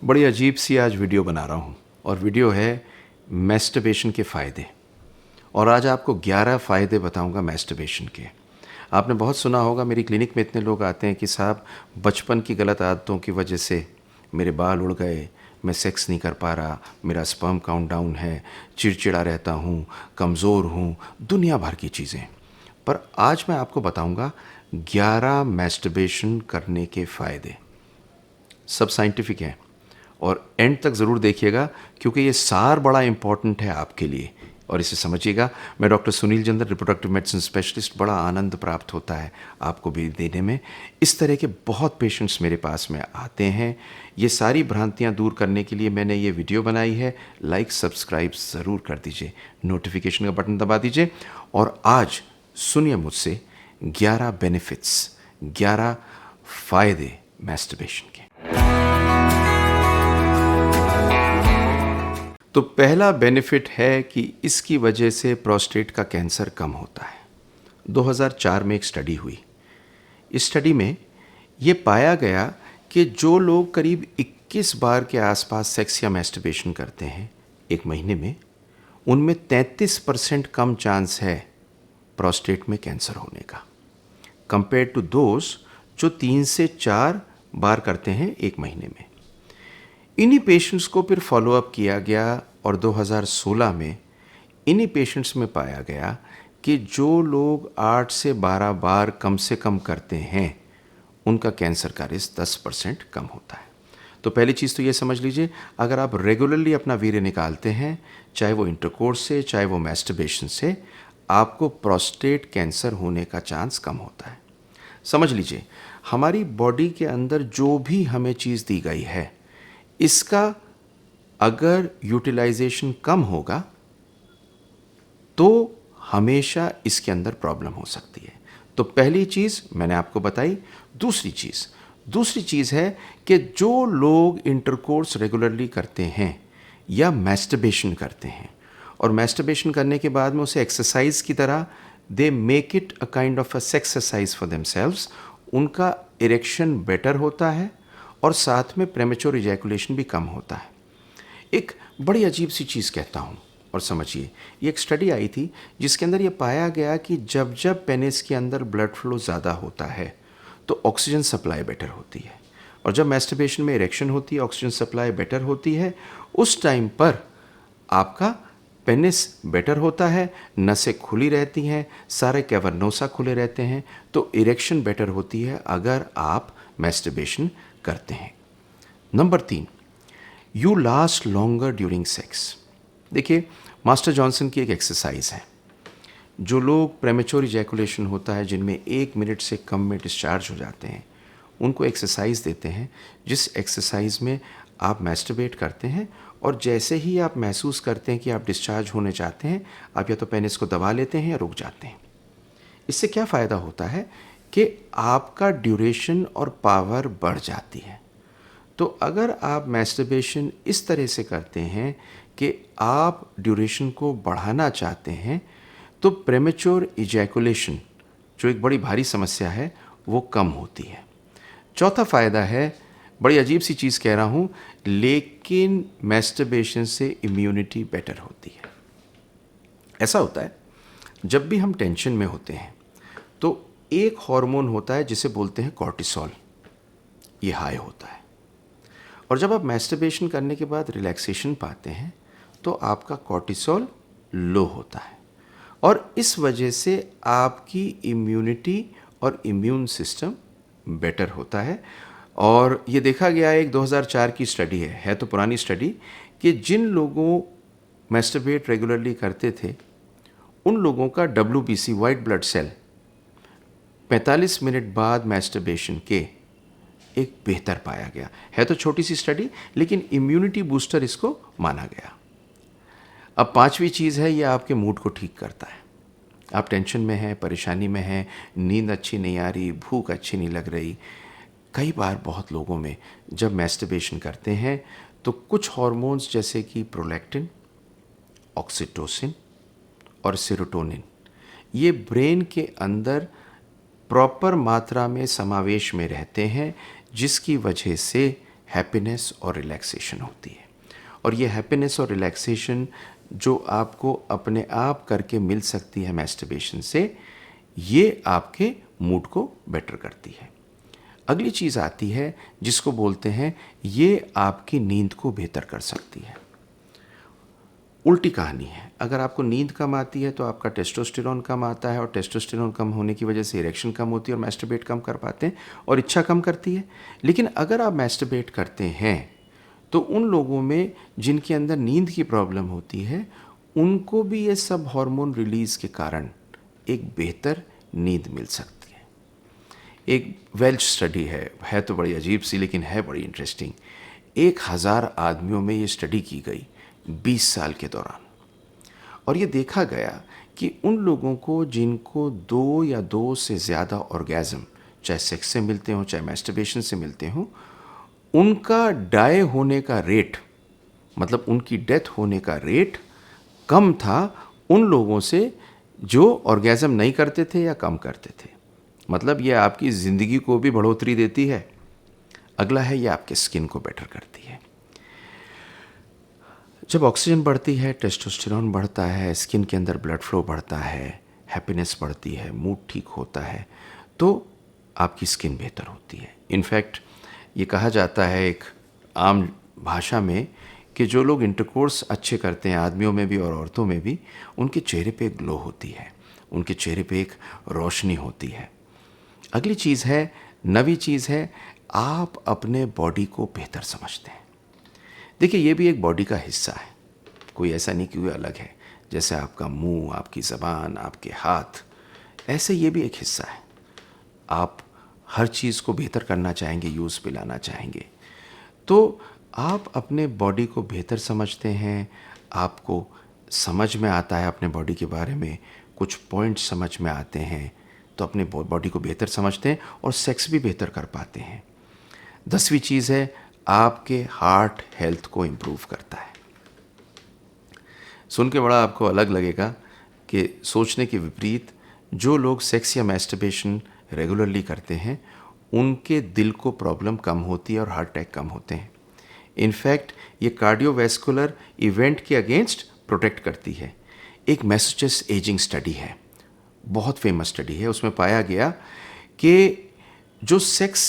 बड़ी अजीब सी आज वीडियो बना रहा हूँ और वीडियो है मैस्टरबेशन के फ़ायदे। और आज आपको 11 फ़ायदे बताऊँगा मैस्टरबेशन के। आपने बहुत सुना होगा, मेरी क्लिनिक में इतने लोग आते हैं कि साहब बचपन की गलत आदतों की वजह से मेरे बाल उड़ गए, मैं सेक्स नहीं कर पा रहा, मेरा स्पर्म काउंट डाउन है, चिड़चिड़ा रहता हूँ, कमज़ोर हूँ, दुनिया भर की चीज़ें। पर आज मैं आपको बताऊँगा 11 मैस्टरबेशन करने के फ़ायदे। सब साइंटिफिक हैं और एंड तक ज़रूर देखिएगा क्योंकि ये सार बड़ा इंपॉर्टेंट है आपके लिए। और इसे समझिएगा। मैं doctor Sunil Jandar, reproductive medicine specialist. बड़ा आनंद प्राप्त होता है आपको भी देने में। इस तरह के बहुत पेशेंट्स मेरे पास में आते हैं। ये सारी भ्रांतियां दूर करने के लिए मैंने ये वीडियो बनाई है। लाइक सब्सक्राइब ज़रूर कर दीजिए, नोटिफिकेशन का बटन दबा दीजिए। और आज सुनिए मुझसे 11 बेनिफिट्स, 11 फ़ायदे मैस्टरबेशन के। तो पहला बेनिफिट है कि इसकी वजह से प्रोस्टेट का कैंसर कम होता है। 2004 में एक स्टडी हुई। इस स्टडी में ये पाया गया कि जो लोग करीब 21 बार के आसपास सेक्स या मैस्टरबेशन करते हैं एक महीने में, उनमें 33% कम चांस है प्रोस्टेट में कैंसर होने का, कंपेयर टू दोज जो 3 से 4 बार करते हैं एक महीने में। इन्हीं पेशेंट्स को फिर फॉलोअप किया गया और 2016 में इन्हीं पेशेंट्स में पाया गया कि जो लोग 8 से 12 बार कम से कम करते हैं उनका कैंसर का रिस्क 10% कम होता है। तो पहली चीज़ तो ये समझ लीजिए, अगर आप रेगुलरली अपना वीर्य निकालते हैं, चाहे वो इंटरकोर्स से चाहे वो मैस्टरबेशन से, आपको प्रोस्टेट कैंसर होने का चांस कम होता है। समझ लीजिए, हमारी बॉडी के अंदर जो भी हमें चीज़ दी गई है, इसका अगर यूटिलाइजेशन कम होगा तो हमेशा इसके अंदर प्रॉब्लम हो सकती है। तो पहली चीज़ मैंने आपको बताई। दूसरी चीज़ है कि जो लोग इंटरकोर्स रेगुलरली करते हैं या मैस्टरबेशन करते हैं और मैस्टरबेशन करने के बाद में उसे एक्सरसाइज की तरह they make it a kind of a sex exercise for themselves, उनका इरेक्शन बेटर होता है और साथ में प्रेमेच्योर इजैकुलेशन भी कम होता है। एक बड़ी अजीब सी चीज़ कहता हूँ और समझिए, ये एक स्टडी आई थी जिसके अंदर ये पाया गया कि जब जब पेनिस के अंदर ब्लड फ्लो ज़्यादा होता है तो ऑक्सीजन सप्लाई बेटर होती है, और जब मैस्टरबेशन में इरेक्शन होती है, ऑक्सीजन सप्लाई बेटर होती है, उस टाइम पर आपका पेनिस बेटर होता है, नसें खुली रहती हैं, सारे कैवर्नोसा खुले रहते हैं, तो इरेक्शन बेटर होती है अगर आप मैस्टरबेशन करते हैं। Number 3, you last longer during sex. देखिए, मास्टर जॉनसन की एक एक्सरसाइज है। जो लोग प्रेमेच्योर इजैकुलेशन होता है, जिनमें 1 मिनट से कम में डिस्चार्ज हो जाते हैं, उनको एक्सरसाइज देते हैं, जिस एक्सरसाइज में आप मैस्टरबेट करते हैं और जैसे ही आप महसूस करते हैं कि आप डिस्चार्ज होने चाहते हैं, आप या तो पेनिस को दबा लेते हैं या रुक जाते हैं। इससे क्या फ़ायदा होता है कि आपका ड्यूरेशन और पावर बढ़ जाती है। तो अगर आप मैस्टरबेशन इस तरह से करते हैं कि आप ड्यूरेशन को बढ़ाना चाहते हैं, तो प्रेमेच्योर इजैकुलेशन, जो एक बड़ी भारी समस्या है, वो कम होती है। चौथा फ़ायदा है, बड़ी अजीब सी चीज़ कह रहा हूँ, लेकिन मैस्टरबेशन से इम्यूनिटी बेटर होती है। ऐसा होता है, जब भी हम टेंशन में होते हैं तो एक हार्मोन होता है जिसे बोलते हैं कॉर्टिसोल, ये हाई होता है। और जब आप मैस्टरबेशन करने के बाद रिलैक्सेशन पाते हैं तो आपका कॉर्टिसोल लो होता है, और इस वजह से आपकी इम्यूनिटी और इम्यून सिस्टम बेटर होता है। और ये देखा गया है, एक 2004 की स्टडी है तो पुरानी स्टडी, कि जिन लोगों मैस्टरबेट रेगुलरली करते थे उन लोगों का WBC, white blood cell, 45 minute बाद मैस्टरबेशन के एक बेहतर पाया गया है। तो छोटी सी स्टडी, लेकिन इम्यूनिटी बूस्टर इसको माना गया। अब पांचवी चीज़ है, ये आपके मूड को ठीक करता है। आप टेंशन में हैं, परेशानी में हैं, नींद अच्छी नहीं आ रही, भूख अच्छी नहीं लग रही। कई बार बहुत लोगों में जब मैस्टरबेशन करते हैं तो कुछ हार्मोन्स जैसे कि प्रोलैक्टिन, ऑक्सीटोसिन और सेरोटोनिन, ये ब्रेन के अंदर प्रॉपर मात्रा में समावेश में रहते हैं, जिसकी वजह से हैप्पीनेस और रिलैक्सेशन होती है। और ये हैप्पीनेस और रिलैक्सेशन जो आपको अपने आप करके मिल सकती है मैस्टरबेशन से, ये आपके मूड को बेटर करती है। अगली चीज़ आती है जिसको बोलते हैं ये आपकी नींद को बेहतर कर सकती है। उल्टी कहानी है, अगर आपको नींद कम आती है तो आपका टेस्टोस्टेरोन कम आता है, और टेस्टोस्टेरोन कम होने की वजह से इरेक्शन कम होती है और मैस्टरबेट कम कर पाते हैं और इच्छा कम करती है। लेकिन अगर आप मैस्टरबेट करते हैं तो उन लोगों में जिनके अंदर नींद की प्रॉब्लम होती है, उनको भी ये सब हार्मोन रिलीज़ के कारण एक बेहतर नींद मिल सकती है। एक वेल्च स्टडी है तो बड़ी अजीब सी, लेकिन है बड़ी इंटरेस्टिंग। 1000 आदमियों में ये स्टडी की गई 20 साल के दौरान, और ये देखा गया कि उन लोगों को जिनको 2 या 2 से ज़्यादा ऑर्गेज़म, चाहे सेक्स से मिलते हों चाहे मैस्टरबेशन से मिलते हों, उनका डाई होने का रेट, मतलब उनकी डेथ होने का रेट कम था उन लोगों से जो ऑर्गेज़म नहीं करते थे या कम करते थे। मतलब ये आपकी ज़िंदगी को भी बढ़ोतरी देती है। अगला है ये आपके स्किन को बेटर करती है। जब ऑक्सीजन बढ़ती है, टेस्टोस्टेरोन बढ़ता है, स्किन के अंदर ब्लड फ्लो बढ़ता है, हैप्पीनेस बढ़ती है, मूड ठीक होता है, तो आपकी स्किन बेहतर होती है। इनफैक्ट ये कहा जाता है एक आम भाषा में कि जो लोग इंटरकोर्स अच्छे करते हैं, आदमियों में भी और औरतों में भी, उनके चेहरे पे एक ग्लो होती है, उनके चेहरे पे एक रोशनी होती है। अगली चीज़ है, नवी चीज़ है, आप अपने बॉडी को बेहतर समझते हैं। देखिए, ये भी एक बॉडी का हिस्सा है, कोई ऐसा नहीं कि वो अलग है। जैसे आपका मुंह, आपकी ज़बान, आपके हाथ, ऐसे ये भी एक हिस्सा है। आप हर चीज़ को बेहतर करना चाहेंगे, यूज़ पे लाना चाहेंगे, तो आप अपने बॉडी को बेहतर समझते हैं, आपको समझ में आता है अपने बॉडी के बारे में, कुछ पॉइंट्स समझ में आते हैं, तो अपने बॉडी को बेहतर समझते हैं और सेक्स भी बेहतर कर पाते हैं। 10वीं चीज़ है, आपके हार्ट हेल्थ को इम्प्रूव करता है। सुन के बड़ा आपको अलग लगेगा कि सोचने के विपरीत जो लोग सेक्स या मैस्टरबेशन रेगुलरली करते हैं, उनके दिल को प्रॉब्लम कम होती है और हार्ट अटैक कम होते हैं। इनफैक्ट ये कार्डियोवैस्कुलर इवेंट के अगेंस्ट प्रोटेक्ट करती है। एक मैसाचुसेट्स एजिंग स्टडी है, बहुत फेमस स्टडी है, उसमें पाया गया कि जो सेक्स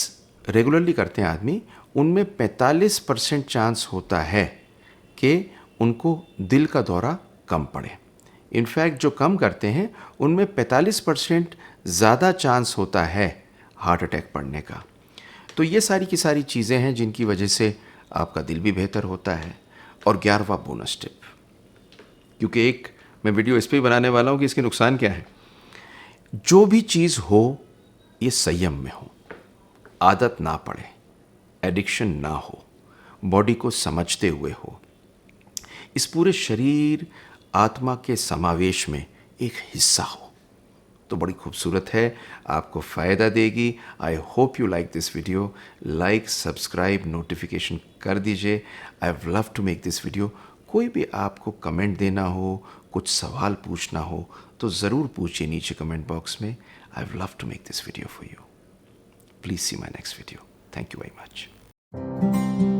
रेगुलरली करते हैं आदमी, उनमें 45% चांस होता है कि उनको दिल का दौरा कम पड़े। इनफैक्ट जो कम करते हैं उनमें 45% ज़्यादा चांस होता है हार्ट अटैक पड़ने का। तो ये सारी की सारी चीज़ें हैं जिनकी वजह से आपका दिल भी बेहतर होता है। और 11वां बोनस टिप, क्योंकि एक मैं वीडियो इस पर ही बनाने वाला हूँ कि इसके नुकसान क्या है। जो भी चीज़ हो ये संयम में हो, आदत ना पड़े, एडिक्शन ना हो, बॉडी को समझते हुए हो, इस पूरे शरीर आत्मा के समावेश में एक हिस्सा हो, तो बड़ी खूबसूरत है, आपको फ़ायदा देगी। I hope you like this video. Like, subscribe, notification कर दीजिए। I have love to make this video. कोई भी आपको कमेंट देना हो, कुछ सवाल पूछना हो, तो ज़रूर पूछिए नीचे कमेंट बॉक्स में। I have love to make this video for you. Please see my next video. Thank you very much.